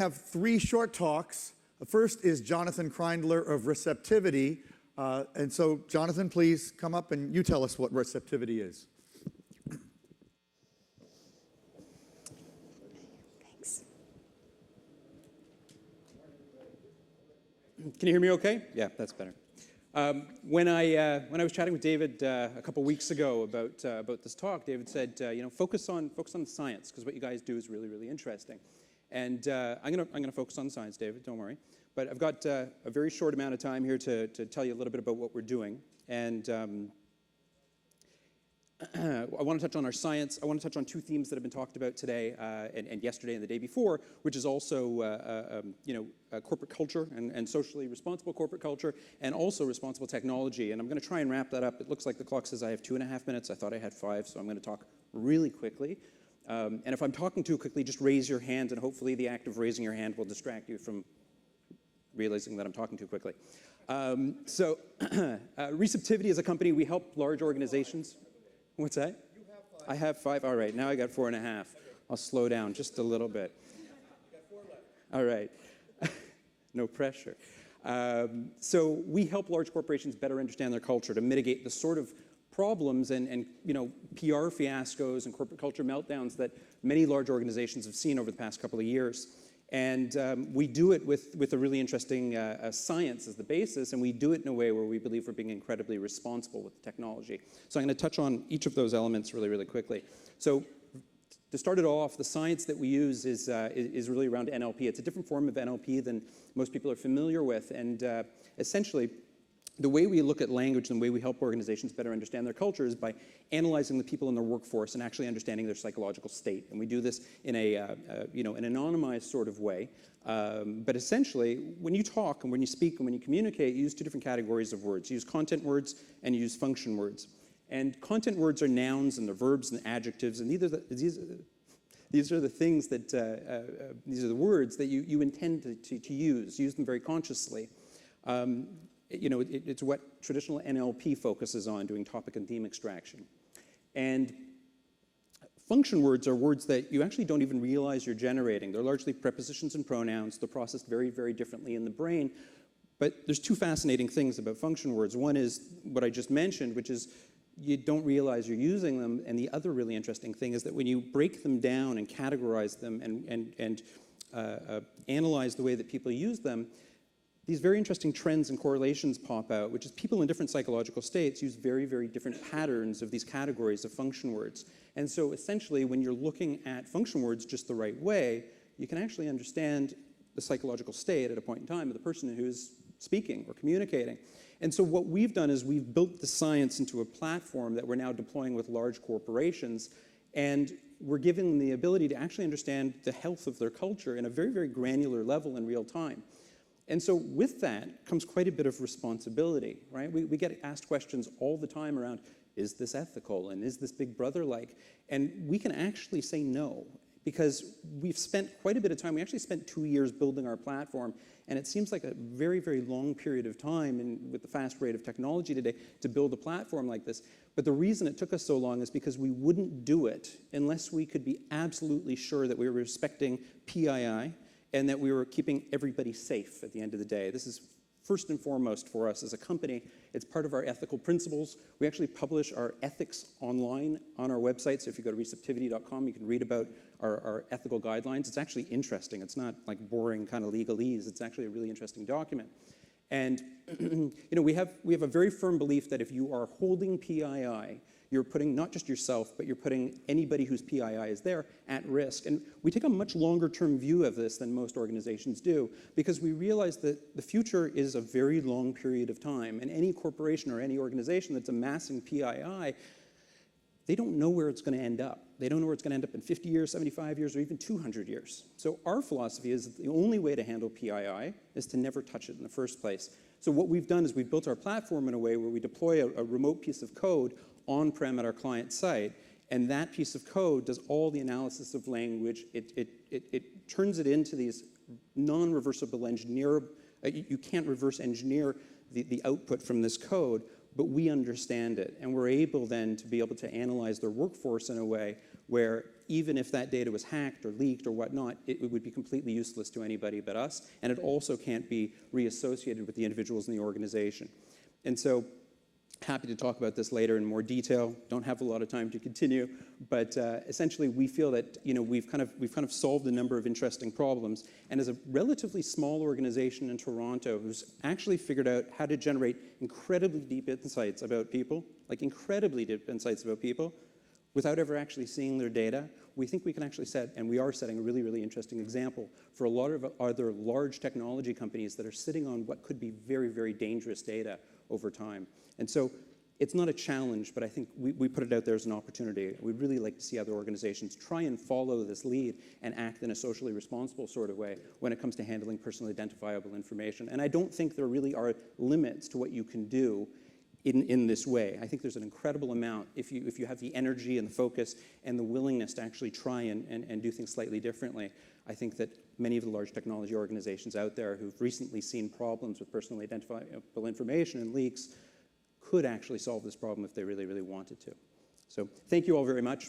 Have three short talks. The first is Jonathan Kreindler of Receptivity. And so, Jonathan, please come up and you tell us what Receptivity is. Thanks. Can you hear me okay? Yeah, that's better. When I was chatting with David a couple weeks ago about this talk, David said, focus on the science, because what you guys do is really, really interesting. And I'm gonna focus on the science, David. Don't worry. But I've got a very short amount of time here to tell you a little bit about what we're doing. And I want to touch on our science. I want to touch on two themes that have been talked about today and yesterday and the day before, which is also corporate culture and socially responsible corporate culture, and also responsible technology. And I'm going to try and wrap that up. It looks like the clock says I have 2.5 minutes. I thought I had 5, so I'm going to talk really quickly. And if I'm talking too quickly, just raise your hand, and hopefully the act of raising your hand will distract you from realizing that I'm talking too quickly. Receptivity is a company. We help large organizations. What's that? You have 5. I have 5. All right, now I got 4.5. I'll slow down just a little bit. You got 4 left. All right. No pressure. So we help large corporations better understand their culture to mitigate the sort of problems and PR fiascos and corporate culture meltdowns that many large organizations have seen over the past couple of years. And we do it with a really interesting science as the basis, and we do it in a way where we believe we're being incredibly responsible with the technology. So I'm going to touch on each of those elements really, really quickly. So to start it off, the science that we use is really around NLP. It's a different form of NLP than most people are familiar with, and essentially, the way we look at language and the way we help organizations better understand their culture is by analyzing the people in their workforce and actually understanding their psychological state. And we do this in an anonymized sort of way. But essentially, when you talk and when you speak and when you communicate, you use 2 different categories of words. You use content words and you use function words. And content words are nouns and they're verbs and adjectives, and these are the things that these are the words that you intend to use. Use them very consciously. It's what traditional NLP focuses on, doing topic and theme extraction. And function words are words that you actually don't even realize you're generating. They're largely prepositions and pronouns. They're processed very, very differently in the brain. But there's 2 fascinating things about function words. One is what I just mentioned, which is you don't realize you're using them. And the other really interesting thing is that when you break them down and categorize them and analyze the way that people use them, these very interesting trends and correlations pop out, which is people in different psychological states use very, very different patterns of these categories of function words. And so essentially, when you're looking at function words just the right way, you can actually understand the psychological state at a point in time of the person who's speaking or communicating. And so what we've done is we've built the science into a platform that we're now deploying with large corporations, and we're giving them the ability to actually understand the health of their culture in a very, very granular level in real time. And so with that comes quite a bit of responsibility, right? We get asked questions all the time around, is this ethical? And is this Big Brother-like? And we can actually say no, because we've spent quite a bit of time. We actually spent 2 years building our platform, and it seems like a very, very long period of time, and with the fast rate of technology today, to build a platform like this. But the reason it took us so long is because we wouldn't do it unless we could be absolutely sure that we were respecting PII, and that we were keeping everybody safe at the end of the day. This is first and foremost for us as a company. It's part of our ethical principles. We actually publish our ethics online on our website. So if you go to receptivity.com, you can read about our ethical guidelines. It's actually interesting. It's not like boring kind of legalese. It's actually a really interesting document. And we have a very firm belief that if you are holding PII, you're putting not just yourself, but you're putting anybody whose PII is there at risk. And we take a much longer term view of this than most organizations do, because we realize that the future is a very long period of time. And any corporation or any organization that's amassing PII, they don't know where it's going to end up. They don't know where it's going to end up in 50 years, 75 years, or even 200 years. So our philosophy is that the only way to handle PII is to never touch it in the first place. So what we've done is we've built our platform in a way where we deploy a remote piece of code on-prem at our client site, and that piece of code does all the analysis of language. It turns it into these non-reversible engineer. You can't reverse engineer the output from this code, but we understand it, and we're able then to be able to analyze their workforce in a way where even if that data was hacked or leaked or whatnot, it would be completely useless to anybody but us, and it also can't be reassociated with the individuals in the organization. And so, happy to talk about this later in more detail. Don't have a lot of time to continue, but essentially we feel that we've kind of solved a number of interesting problems. And as a relatively small organization in Toronto who's actually figured out how to generate incredibly deep insights about people, like incredibly deep insights about people, without ever actually seeing their data, we think we can actually set, and we are setting a really, really interesting example for a lot of other large technology companies that are sitting on what could be very, very dangerous data over time. And so it's not a challenge, but I think we put it out there as an opportunity. We'd really like to see other organizations try and follow this lead and act in a socially responsible sort of way when it comes to handling personally identifiable information. And I don't think there really are limits to what you can do in this way. I think there's an incredible amount if you have the energy and the focus and the willingness to actually try and do things slightly differently. I think that many of the large technology organizations out there who've recently seen problems with personally identifiable information and leaks could actually solve this problem if they really, really wanted to. So thank you all very much.